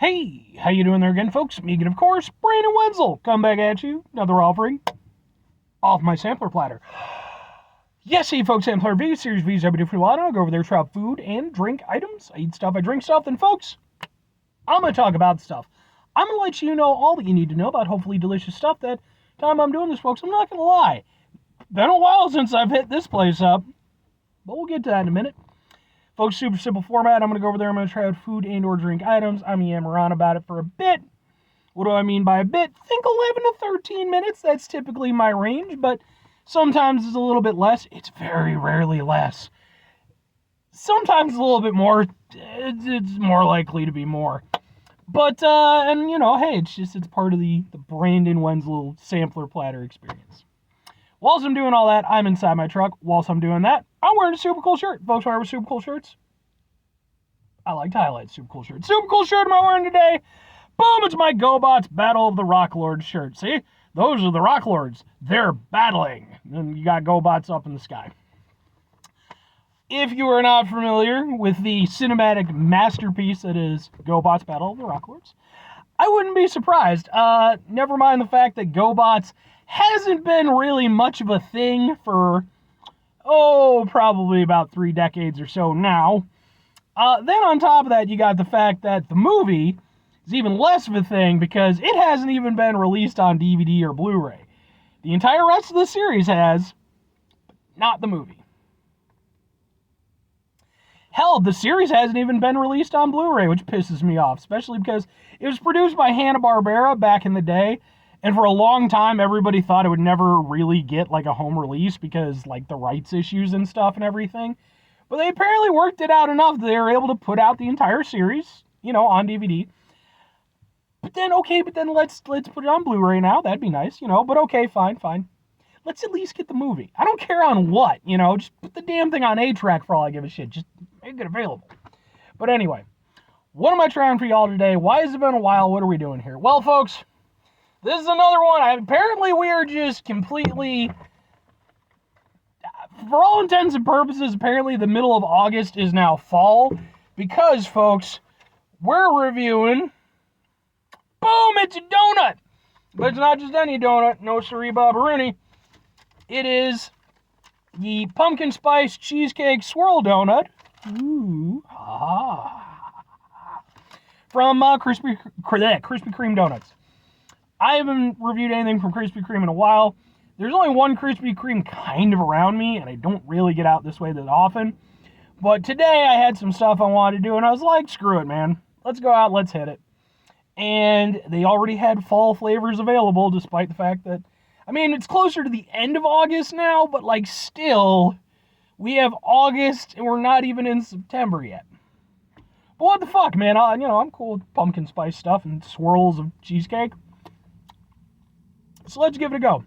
Hey, how you doing there again, folks? Megan, of course, Brandon Wenzel, come back at you. Another offering off my sampler platter. Yes, hey, folks, sampler V, series V's every different while. I'll go over there, try out food and drink items. I eat stuff, I drink stuff, and folks, I'm going to talk about stuff. I'm going to let you know all that you need to know about hopefully delicious stuff. That time I'm doing this, folks, I'm not going to lie. Been a while since I've hit this place up, but we'll get to that in a minute. Folks, super simple format. I'm going to go over there. I'm going to try out food and or drink items. I'm yammer on about it for a bit. What do I mean by a bit? Think 11 to 13 minutes. That's typically my range, but sometimes it's a little bit less. It's very rarely less. Sometimes a little bit more. It's more likely to be more. But, and you know, hey, it's part of the Brandon Wenzel sampler platter experience. Whilst I'm doing all that, I'm inside my truck. Whilst I'm doing that, I'm wearing a super cool shirt. Folks, wearing super cool shirts. I like to highlight super cool shirts. Super cool shirt am I wearing today? Boom, it's my GoBots Battle of the Rock Lords shirt. See? Those are the Rock Lords. They're battling. And you got GoBots up in the sky. If you are not familiar with the cinematic masterpiece that is GoBots Battle of the Rock Lords, I wouldn't be surprised. Never mind the fact that GoBots hasn't been really much of a thing for, probably about 3 decades or so now. Then on top of that, you got the fact that the movie is even less of a thing because it hasn't even been released on DVD or Blu-ray. The entire rest of the series has, not the movie. Hell, the series hasn't even been released on Blu-ray, which pisses me off, especially because it was produced by Hanna-Barbera back in the day, and for a long time, everybody thought it would never really get, like, a home release because, like, the rights issues and stuff and everything. But they apparently worked it out enough that they were able to put out the entire series, on DVD. But then let's put it on Blu-ray now. That'd be nice, but okay, fine. Let's at least get the movie. I don't care on what, just put the damn thing on A-Track for all I give a shit. Just make it available. But anyway, what am I trying for y'all today? Why has it been a while? What are we doing here? Well, folks, this is another one. Apparently, we are just completely, for all intents and purposes, apparently the middle of August is now fall. Because, folks, we're reviewing, boom, it's a donut. But it's not just any donut. No siree, Rooney. It is the pumpkin spice cheesecake swirl donut. Ooh, from Krispy Kreme donuts. I haven't reviewed anything from Krispy Kreme in a while. There's only one Krispy Kreme kind of around me, and I don't really get out this way that often. But today I had some stuff I wanted to do, and I was like, screw it, man. Let's go out, let's hit it. And they already had fall flavors available, despite the fact that, it's closer to the end of August now, but, still, we have August, and we're not even in September yet. But what the fuck, man? I'm cool with pumpkin spice stuff and swirls of cheesecake. So let's give it a go.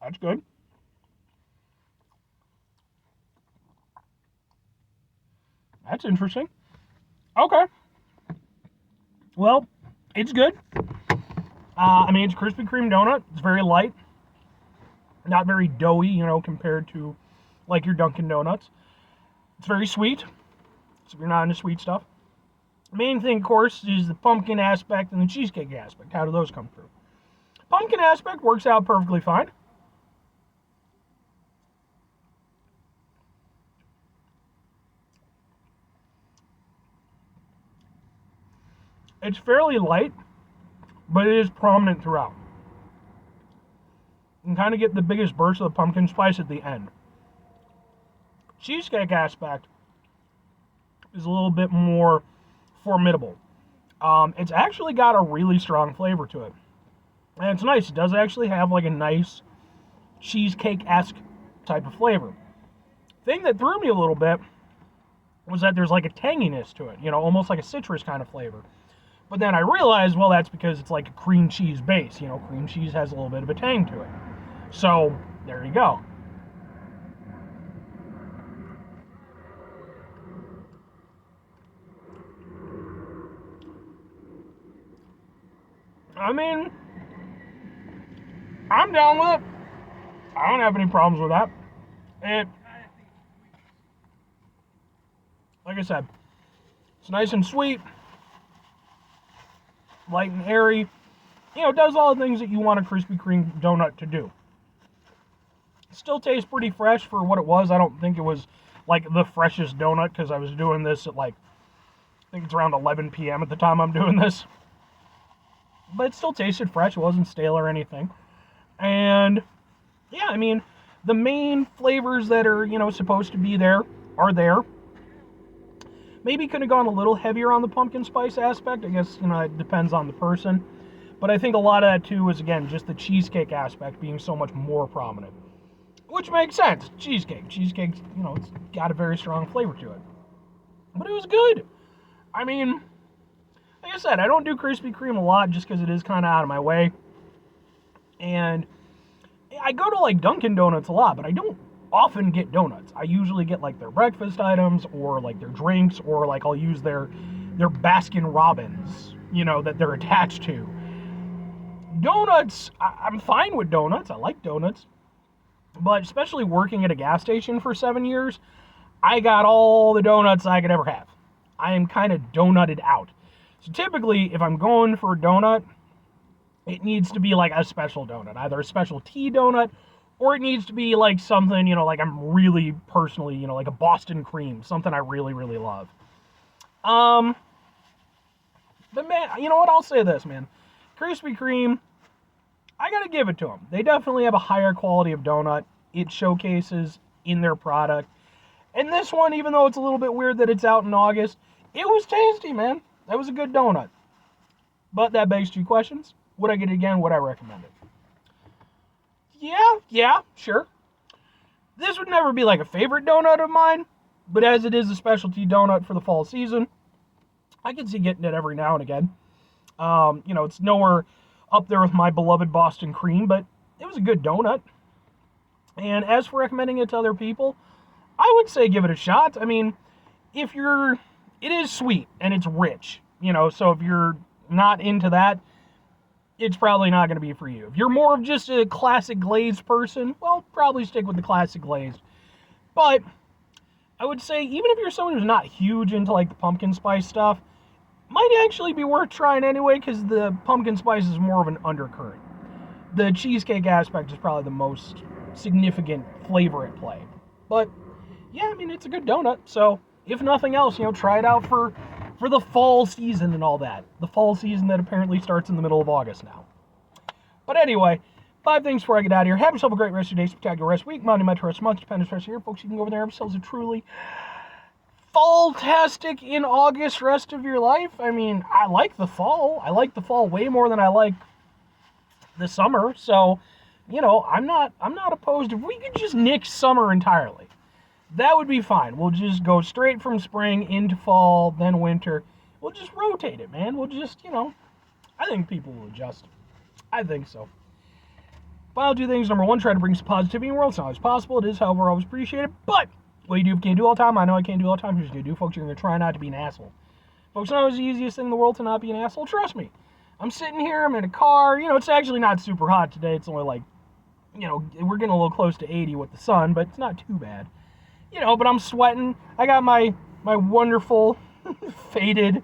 That's good. That's interesting. Okay. Well, it's good. It's a Krispy Kreme donut. It's very light. Not very doughy, compared to, your Dunkin' Donuts. It's very sweet. So if you're not into sweet stuff. The main thing, of course, is the pumpkin aspect and the cheesecake aspect. How do those come through? Pumpkin aspect works out perfectly fine. It's fairly light, but it is prominent throughout. You can kind of get the biggest burst of the pumpkin spice at the end. Cheesecake aspect is a little bit more formidable. It's actually got a really strong flavor to it. And it's nice. It does actually have a nice cheesecake-esque type of flavor. Thing that threw me a little bit was that there's a tanginess to it, almost like a citrus kind of flavor. But then I realized, well, that's because it's like a cream cheese base. Cream cheese has a little bit of a tang to it. So, there you go. I'm down with it. I don't have any problems with that. It, like I said, it's nice and sweet, light and airy. You know, it does all the things that you want a Krispy Kreme donut to do. Still tastes pretty fresh for what it was. I don't think it was like the freshest donut because I was doing this at like, I think it's around 11 p.m. at the time I'm doing this. But it still tasted fresh. It wasn't stale or anything. And yeah, I mean, the main flavors that are, you know, supposed to be there are there. Maybe could have gone a little heavier on the pumpkin spice aspect. I guess, you know, it depends on the person. But I think a lot of that too is, again, just the cheesecake aspect being so much more prominent. Which makes sense. Cheesecake. Cheesecake's, you know, it's got a very strong flavor to it. But it was good. I mean, like I said, I don't do Krispy Kreme a lot just because it is kind of out of my way. And I go to, like, Dunkin' Donuts a lot, but I don't often get donuts. I usually get, like, their breakfast items or, like, their drinks or, like, I'll use their Baskin Robbins, you know, that they're attached to. Donuts, I'm fine with donuts. I like donuts. But especially working at a gas station for 7 years, I got all the donuts I could ever have. I am kind of donutted out. So typically, if I'm going for a donut, it needs to be like a special donut, either a special tea donut, or it needs to be like something, you know, like I'm really personally, you know, like a Boston cream, something I really, really love. But man, you know what? I'll say this, man. Krispy Kreme, I gotta give it to them. They definitely have a higher quality of donut. It showcases in their product. And this one, even though it's a little bit weird that it's out in August, it was tasty, man. That was a good donut. But that begs two questions. Would I get it again? Would I recommend it? Yeah, sure. This would never be like a favorite donut of mine, but as it is a specialty donut for the fall season, I can see getting it every now and again. You know, it's nowhere up there with my beloved Boston cream, but it was a good donut. And as for recommending it to other people, I would say give it a shot. I mean, it is sweet and it's rich, you know, so if you're not into that, it's probably not going to be for you. If you're more of just a classic glazed person, well, probably stick with the classic glazed. But I would say, even if you're someone who's not huge into like the pumpkin spice stuff, might actually be worth trying anyway, because the pumpkin spice is more of an undercurrent. The cheesecake aspect is probably the most significant flavor at play. But yeah, I mean, it's a good donut, so if nothing else, you know, try it out for the fall season and all that. The fall season that apparently starts in the middle of August now. But anyway, 5 things before I get out of here. Have yourself a great rest of your day, spectacular rest week, Monday, Metro, rest month, depending rest here. Folks, you can go over there and have yourselves a truly fall-tastic in August rest of your life. I mean, I like the fall. I like the fall way more than I like the summer. So, you know, I'm not opposed. If we could just nix summer entirely, that would be fine. We'll just go straight from spring into fall, then winter. We'll just rotate it, man. We'll just, you know, I think people will adjust. I think so. But I'll do things. Number 1, try to bring some positivity in the world. It's not always possible. It is, however, always appreciated. But what you do if you can't do all the time, I know I can't do all the time. Here's what you do, folks. You're going to try not to be an asshole. Folks, it's not always the easiest thing in the world to not be an asshole. Trust me. I'm sitting here. I'm in a car. You know, it's actually not super hot today. It's only like, you know, we're getting a little close to 80 with the sun, but it's not too bad. You know, but I'm sweating. I got my wonderful faded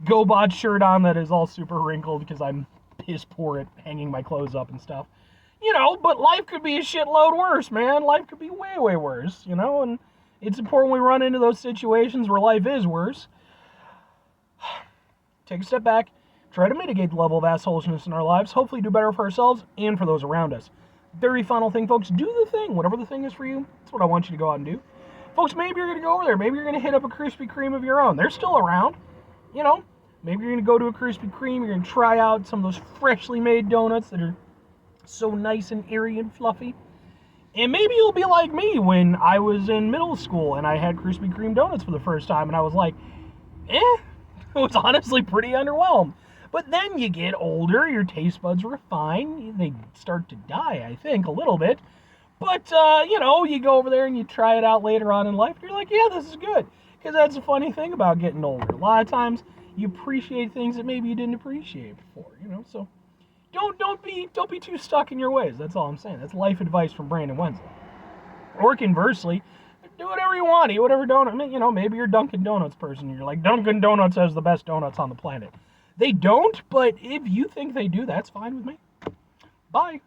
GoBot shirt on that is all super wrinkled because I'm piss poor at hanging my clothes up and stuff. You know, but life could be a shitload worse, man. Life could be way, way worse, you know, and it's important we run into those situations where life is worse. Take a step back, try to mitigate the level of assholishness in our lives, hopefully do better for ourselves and for those around us. Very final thing, folks, do the thing, whatever the thing is for you. That's what I want you to go out and do. Folks, maybe you're going to go over there. Maybe you're going to hit up a Krispy Kreme of your own. They're still around, you know. Maybe you're going to go to a Krispy Kreme. You're going to try out some of those freshly made donuts that are so nice and airy and fluffy. And maybe you'll be like me when I was in middle school and I had Krispy Kreme donuts for the first time. And I was like, it was honestly pretty underwhelmed. But then you get older, your taste buds refine. They start to die, I think, a little bit. But, you know, you go over there and you try it out later on in life. You're like, yeah, this is good. Because that's a funny thing about getting older. A lot of times you appreciate things that maybe you didn't appreciate before, you know. So don't be too stuck in your ways. That's all I'm saying. That's life advice from Brandon Wenzel. Or conversely, do whatever you want. Eat whatever donut. I mean, maybe you're a Dunkin' Donuts person. And you're like, Dunkin' Donuts has the best donuts on the planet. They don't, but if you think they do, that's fine with me. Bye.